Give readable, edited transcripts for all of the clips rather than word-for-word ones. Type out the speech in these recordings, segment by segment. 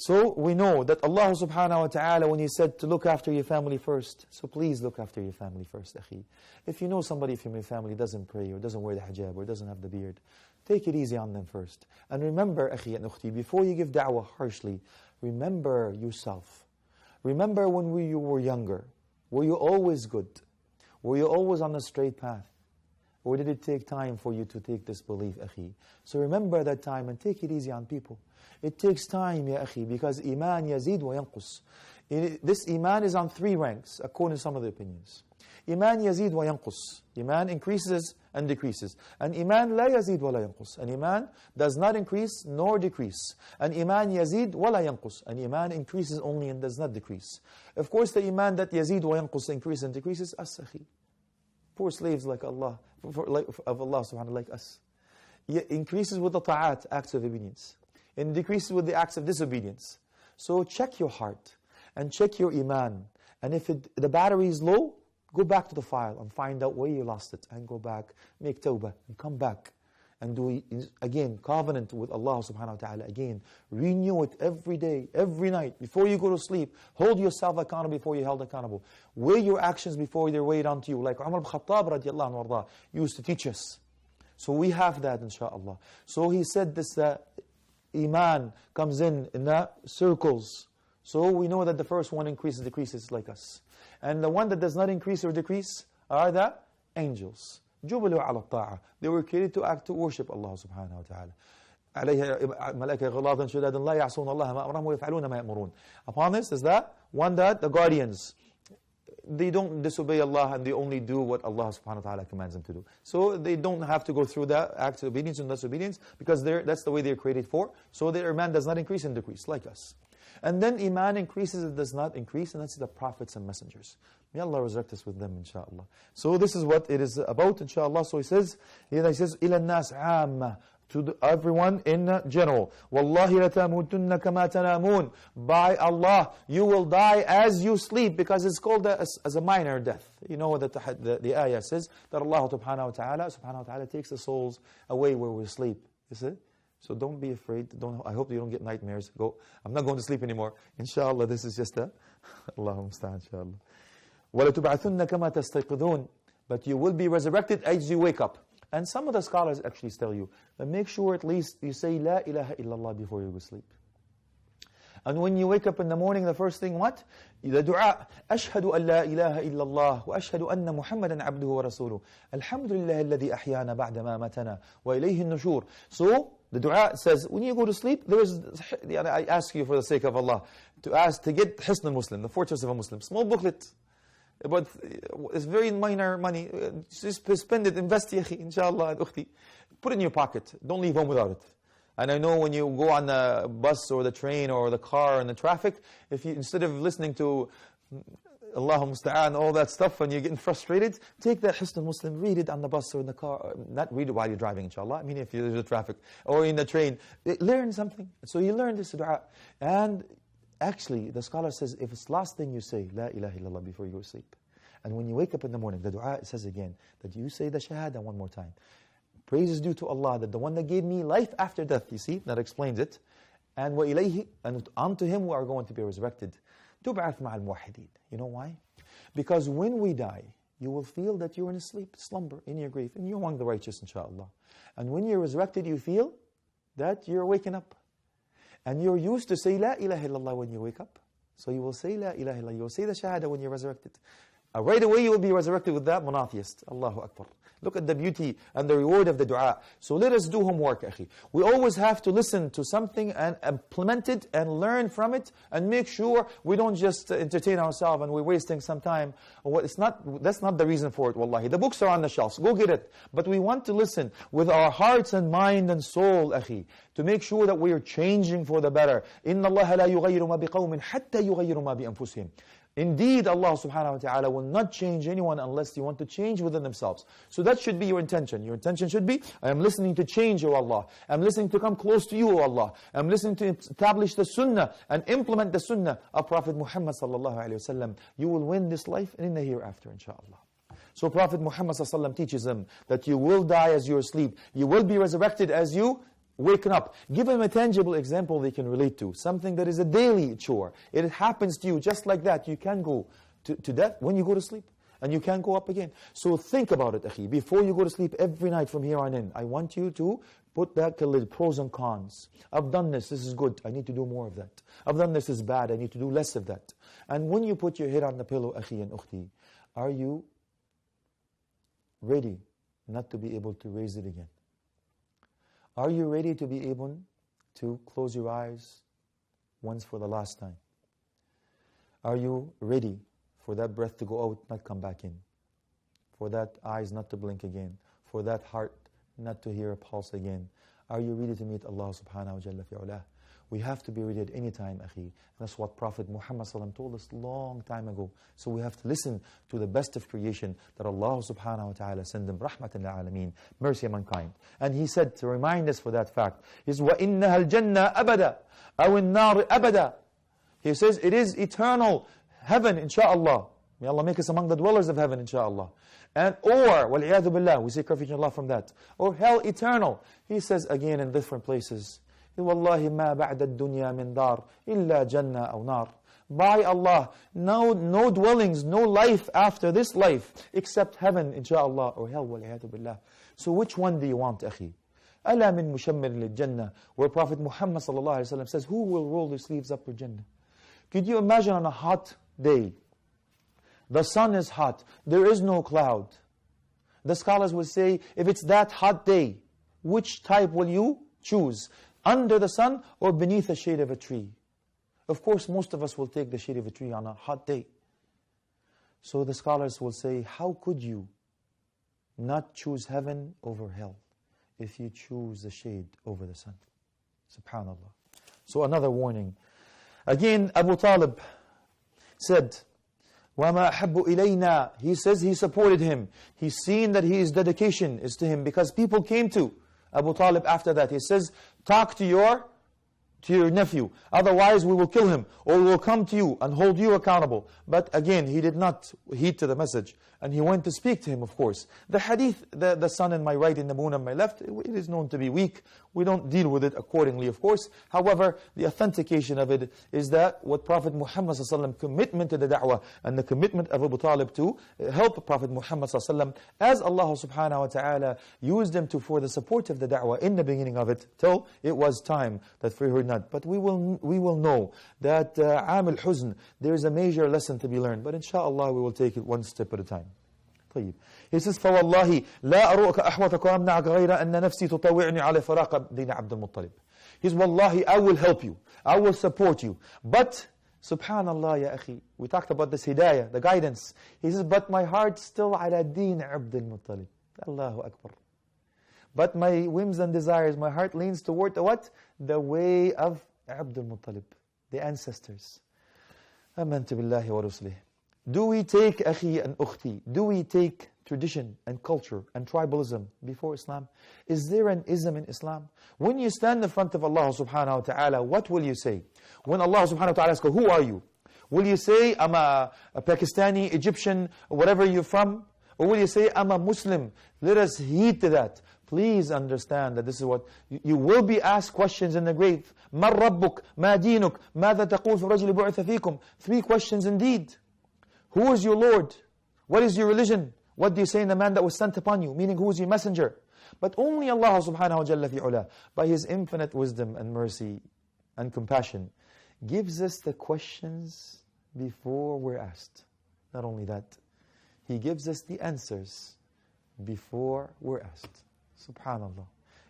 So we know that Allah subhanahu wa ta'ala, when He said to look after your family first, so please look after your family first, akhi. If you know somebody from your family doesn't pray or doesn't wear the hijab or doesn't have the beard, take it easy on them first. And remember, akhi and ukhti, before you give da'wah harshly, remember yourself. Remember when you were younger. Were you always good? Were you always on the straight path? Or did it take time for you to take this belief, akhi? So remember that time and take it easy on people. It takes time, ya akhi, because iman yazid wa yanqus. This iman is on 3 ranks, according to some of the opinions. Iman yazid wa yanqus. Iman increases and decreases. And iman la yazid wa la yanqus. And iman does not increase nor decrease. And iman yazid wa la yanqus. And iman increases only and does not decrease. Of course, the iman that yazid wa yanqus, increases and decreases, us, akhi. Poor slaves like Allah, of Allah subhanahu like us. It increases with the ta'at, acts of obedience. And decreases with the acts of disobedience. So check your heart and check your iman. And if the battery is low, go back to the file and find out where you lost it. And go back, make tawbah, and come back. And do, again, covenant with Allah subhanahu wa ta'ala. Again, renew it every day, every night. Before you go to sleep, hold yourself accountable before you're held accountable. Weigh your actions before they're weighed onto you. Like Umar ibn Khattab radiallahu anhu used to teach us. So we have that, inshaAllah. So he said this, iman comes in the circles. So we know that the first one increases, decreases like us. And the one that does not increase or decrease are the angels. جُبِلُوا عَلَى الطَّاعَةِ. They were created to act, to worship Allah subhanahu wa ta'ala. عليها ملائكة غلاظ شداد لا يعصون الله ما أمرهم ويفعلون ما يأمرون. Upon this is that one that the guardians, they don't disobey Allah and they only do what Allah subhanahu wa ta'ala commands them to do. So they don't have to go through that acts of obedience and disobedience because that's the way they're created for. So their iman does not increase and decrease like us. And then iman increases, it does not increase, and that's the prophets and messengers. May Allah resurrect us with them, inshaAllah. So this is what it is about, inshaAllah. So he says, إِلَى النَّاسِ عَامَّةً, to everyone in general. وَاللَّهِ لَتَمُوتُنَّ كَمَا تَنَامُونَ. By Allah, you will die as you sleep, because it's called as a minor death. You know that the ayah says that Allah subhanahu wa ta'ala takes the souls away where we sleep. You see? So don't be afraid. I hope you don't get nightmares. I'm not going to sleep anymore. Inshallah, this is just a Allahumma musta'an, inshallah. وَلَتُبْعَثُنَّ كَمَا تَسْتَيْقِظُونَ. But you will be resurrected as you wake up. And some of the scholars actually tell you that make sure at least you say La ilaha illallah before you go to sleep. And when you wake up in the morning, the first thing what? The dua. أشهد أن لا إله إلا الله وأشهد أن محمدا عبده ورسوله الحمد لله الذي أحيانا بعد ما ماتنا وإليه النشور. So the dua says, when you go to sleep, I ask you for the sake of Allah to get Hisn al-Muslim, the fortress of a Muslim, small booklet. But it's very minor money. Just spend it, invest, inshallah, ukhti. Put it in your pocket. Don't leave home without it. And I know when you go on the bus or the train or the car and the traffic, if you, instead of listening to Allahumma musta'an, all that stuff, and you're getting frustrated, take that Hisn Muslim, read it on the bus or in the car. Not read it while you're driving, inshallah. I mean, if there's a traffic or in the train, learn something. So you learn this dua. And actually, the scholar says, if it's the last thing you say, La ilaha illallah, before you go to sleep. And when you wake up in the morning, the dua, it says again, that you say the shahada one more time. Praise is due to Allah, that the one that gave me life after death, you see, that explains it. And وَإِلَيْهِ, and unto him we are going to be resurrected. تُبْعَثْ مَعَ الْمُوَحِّدِينَ. You know why? Because when we die, you will feel that you're in a sleep, slumber, in your grave, and you're among the righteous, inshaAllah. And when you're resurrected, you feel that you're waking up. And you're used to say La ilaha illallah when you wake up. So you will say La ilaha illallah, you will say the shahada when you're resurrected. Right away you will be resurrected with that monotheist. Allahu Akbar. Look at the beauty and the reward of the dua. So let us do homework, akhi. We always have to listen to something and implement it and learn from it and make sure we don't just entertain ourselves and we're wasting some time. That's not the reason for it, wallahi. The books are on the shelves. Go get it. But we want to listen with our hearts and mind and soul, akhi, to make sure that we are changing for the better. إِنَّ اللَّهَ لَا يُغَيِّرُ مَا بِقَوْمٍ حَتَّى يُغَيِّرُ مَا بِأَنفُسِهِمْ. Indeed, Allah subhanahu wa ta'ala will not change anyone unless they want to change within themselves. So that should be your intention. Your intention should be, I am listening to change, O Allah. I am listening to come close to you, O Allah. I am listening to establish the sunnah and implement the sunnah of Prophet Muhammad sallallahu alayhi wa sallam. You will win this life and in the hereafter, inshaAllah. So Prophet Muhammad sallallahu alayhi wa sallam teaches them that you will die as you are asleep. You will be resurrected as you waking up. Give them a tangible example they can relate to. Something that is a daily chore. It happens to you just like that. You can go to death when you go to sleep. And you can't go up again. So think about it, akhi. Before you go to sleep every night from here on in, I want you to put that pros and cons. I've done this is good, I need to do more of that. I've done this is bad, I need to do less of that. And when you put your head on the pillow, akhi and ukhti, are you ready not to be able to raise it again? Are you ready to be able to close your eyes once for the last time? Are you ready for that breath to go out, not come back in? For that eyes not to blink again? For that heart not to hear a pulse again? Are you ready to meet Allah subhanahu wa jalla fi'ulah? We have to be ready at any time, akhi. That's what Prophet Muhammad sallam told us long time ago. So we have to listen to the best of creation that Allah subhanahu wa ta'ala sent them, rahmatan lil alameen, mercy of mankind. And He said to remind us for that fact, is وَإِنَّهَا الْجَنَّةَ أَبَدًا أَوْ النَّارِ أَبَدًا. He says it is eternal heaven, insha'Allah. May Allah make us among the dwellers of heaven, insha'Allah. And or, وَالْعِيَاذُ بِاللَّهِ, we seek refuge in Allah from that. Or hell eternal. He says again in different places, وَاللَّهِ مَا بَعْدَ الدُّنْيَا مِنْ دَارٍ إِلَّا جَنَّةً أَوْ نَارٍ. By Allah, no dwellings, no life after this life, except heaven, insha'Allah, or hell, وَالْعِيَاذُ بِاللَّهِ. So which one do you want, akhi? أَلَا مِن مُشَمِّرٍ لِلْجَنَّةِ, where Prophet Muhammad sallallahu alayhi wa sallam says, who will roll their sleeves up for Jannah? Could you imagine on a hot day, the sun is hot, there is no cloud. The scholars will say, if it's that hot day, which type will you choose? Under the sun or beneath the shade of a tree? Of course, most of us will take the shade of a tree on a hot day. So the scholars will say, how could you not choose heaven over hell if you choose the shade over the sun? Subhanallah. So another warning. Again, Abu Talib said, وَمَا أَحَبُّ إِلَيْنَا. He says he supported him. He's seen that his dedication is to him because people came to Abu Talib after that. He says, talk to your nephew, otherwise we will kill him, or we will come to you and hold you accountable. But again, he did not heed to the message, and he went to speak to him, of course. The hadith, the sun on my right and the moon on my left, it is known to be weak. We don't deal with it accordingly, of course. However, the authentication of it is that what Prophet Muhammad ﷺ commitment to the da'wah and the commitment of Abu Talib to help Prophet Muhammad ﷺ, as Allah subhanahu wa ta'ala used him for the support of the da'wah in the beginning of it, till it was time that for her not. But we will know that Aam al-Huzn, there is a major lesson to be learned. But inshaAllah we will take it one step at a time. طيب. He says, فَوَاللَّهِ لَا أَرُؤَكَ أَحْوَتَكَ وَأَمْنَعَكَ غَيْرَ أَنَّ نَفْسِي تُطَوِّعْنِي عَلَى فَرَاقَ دِينَ عَبْدِ الْمُطَّلِبِ. He says, Wallahi, I will help you. I will support you. But, subhanallah ya akhi, we talked about this hidayah, the guidance. He says, but my heart still عَلَى دِينَ عَبْدِ الْمُطَّلِبِ. Allahu Akbar. But my whims and desires, my heart leans toward the what? The way of Abdul Muttalib, the ancestors. Amantu billahi wa rusulih. Do we take, akhi and ukhti, do we take tradition and culture and tribalism before Islam? Is there an ism in Islam? When you stand in front of Allah subhanahu wa ta'ala, what will you say? When Allah subhanahu wa ta'ala asks, who are you? Will you say, I'm a Pakistani, Egyptian, whatever you're from? Or will you say, I'm a Muslim? Let us heed to that. Please understand that this is what you will be asked questions in the grave. مَا رَبُّكَ مَا دِينُكَ مَاذَا تَقُولُ فِي الرَّجُلِ بُعِثَ فِيكُمْ. 3 questions indeed. Who is your Lord? What is your religion? What do you say in the man that was sent upon you? Meaning, who is your messenger? But only Allah subhanahu wa jalla fi'ula, by His infinite wisdom and mercy and compassion, gives us the questions before we're asked. Not only that, He gives us the answers before we're asked. Subhanallah.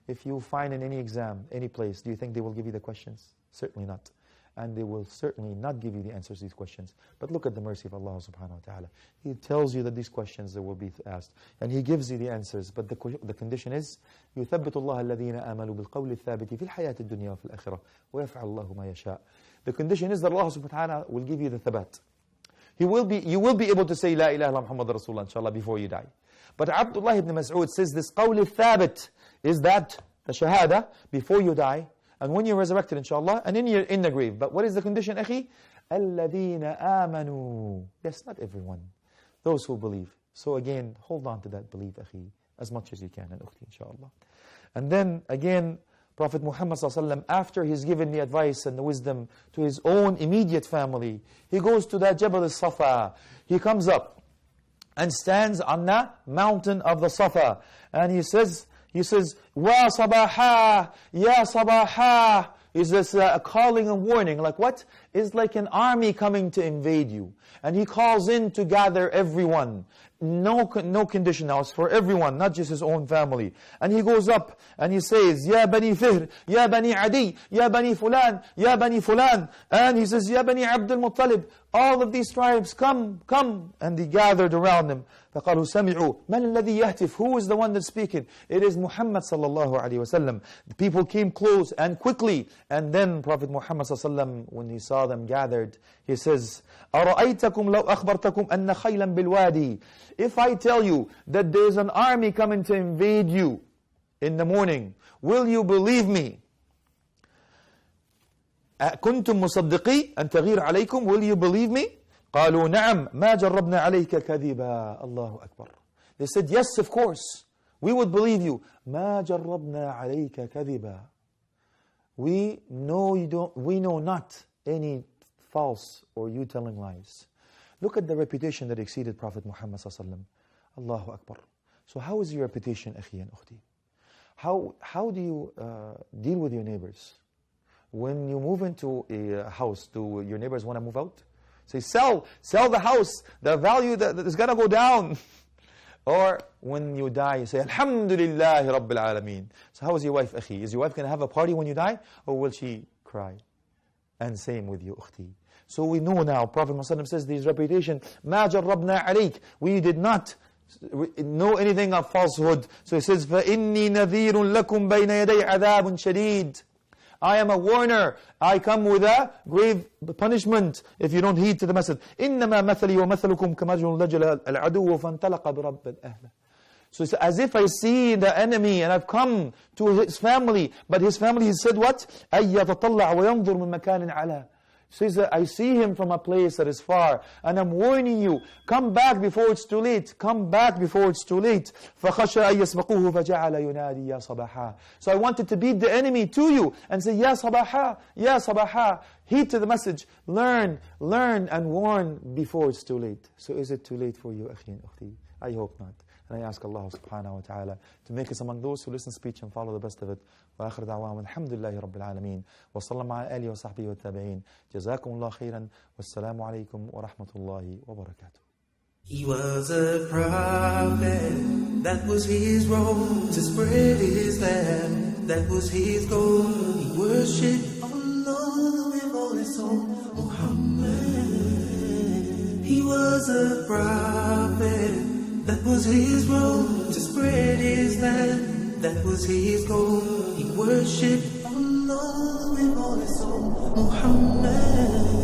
If you find in any exam, any place, do you think they will give you the questions? Certainly not. And they will certainly not give you the answers to these questions. But look at the mercy of Allah subhanahu wa ta'ala. He tells you that these questions that will be asked. And He gives you the answers. But the condition is, يُثَبِّتُ اللَّهَ الَّذِينَ آمَنُوا بِالْقَوْلِ الثَّابِتِ فِي الْحَيَاةِ الدُّنْيَا وَفِي الْآخِرَةِ وَيَفْعَلُ اللَّهُ مَا يَشَاءُ. The condition is that Allah subhanahu wa ta'ala will give you the thabat. You will be able to say, La ilaha illa Muhammad Rasulullah, inshallah, before you die. But Abdullah ibn Mas'ud says this qawl al-thabit is that, the shahada, before you die, and when you're resurrected, inshallah, and then you're in the grave. But what is the condition, akhi? الَّذِينَ آمَنُوا. Yes, not everyone. Those who believe. So again, hold on to that belief, akhi, as much as you can, and ukhti, inshallah. And then, again, Prophet Muhammad ﷺ, after he's given the advice and the wisdom to his own immediate family, he goes to that Jabal al-Safa. He comes up and stands on the mountain of the Safa. And he says, Wa sabaha, ya sabaha. Is this a calling and warning? Like what? It's like an army coming to invade you. And he calls in to gather everyone. No condition now. It's for everyone, not just his own family. And he goes up and he says, Ya Bani Fihr, Ya Bani Adi, Ya Bani Fulan, Ya Bani Fulan. And he says, Ya Bani Abdul Muttalib. All of these tribes, come. And they gathered around him. فَقَالُوا سَمِعُوا مَنْ الَّذِي يَهْتِفُ? Who is the one that's speaking? It is Muhammad sallallahu alayhi wa sallam. The people came close and quickly. And then Prophet Muhammad sallallahu alayhi wa sallam, when he saw them gathered, he says, أَرَأَيْتَكُمْ لَوْ أَخْبَرْتَكُمْ أَنَّ خَيْلًا بِالْوَادِي. If I tell you that there's an army coming to invade you in the morning, will you believe me? كنتم مصدقي أن تغير عليكم? Will you believe me? قالوا نعم ما جربنا عليك كذبا. Allahu Akbar. They said, yes, of course, we would believe you. ما جربنا عليك كذبا. We know not any false or you telling lies. Look at the reputation that exceeded Prophet Muhammad sallallahu alaihi wasallam. Allahu Akbar. So how is your reputation, akhi and ukhti? How do you deal with your neighbors? When you move into a house, do your neighbors want to move out? Say, sell the house. The value that is going to go down. Or when you die, you say, Alhamdulillah Rabbil Alameen. So how is your wife, akhi? Is your wife going to have a party when you die? Or will she cry? And same with you, ukhti. So we know now, Prophet Muhammad says, his reputation, مَا جَرَّبْنَا عَلَيْكَ. We did not know anything of falsehood. So he says, فَإِنِّي نَذِيرٌ لَكُمْ بَيْنَ يَدَيْ عَذَابٌ شَدِيدٌ. I am a warner. I come with a grave punishment if you don't heed to the message. إِنَّمَا مَثَلِي وَمَثَلُكُمْ كَمَجْلٌ لَجَلَ الْعَدُوُّ فَانْتَلَقَ بِرَبِّ الْأَهْلِ. So it's as if I see the enemy and I've come to his family, but his family, he said what? أَيَّ تَطَلَّعَ وَيَنْظُرْ مِنْ مَكَانٍ عَلَى. Says that I see him from a place that is far, and I'm warning you, come back before it's too late. Come back before it's too late. فَخَشَى أَن يَسْبَقُوهُ فَجَعَلَ يُنَادِي يَا صَبَاحًا. So I wanted to beat the enemy to you and say, Ya Sabaha, Ya Sabaha. Heed to the message. Learn and warn before it's too late. So is it too late for you, akhi and ukhti? I hope not. And I ask Allah subhanahu wa ta'ala to make us among those who listen speech and follow the best of it. وآخر دعواهم الحمد لله رب العالمين وصلى الله على آله وصحبه والتابعين جزاكم الله خيرا والسلام عليكم ورحمة الله وبركاته. He was a prophet, that was his role, to spread Islam, that was his goal. He worshipped Allah with all his soul, Muhammad. He was a prophet, that was his role, to spread Islam, that was his goal. He worshipped Allah with all his soul, Muhammad.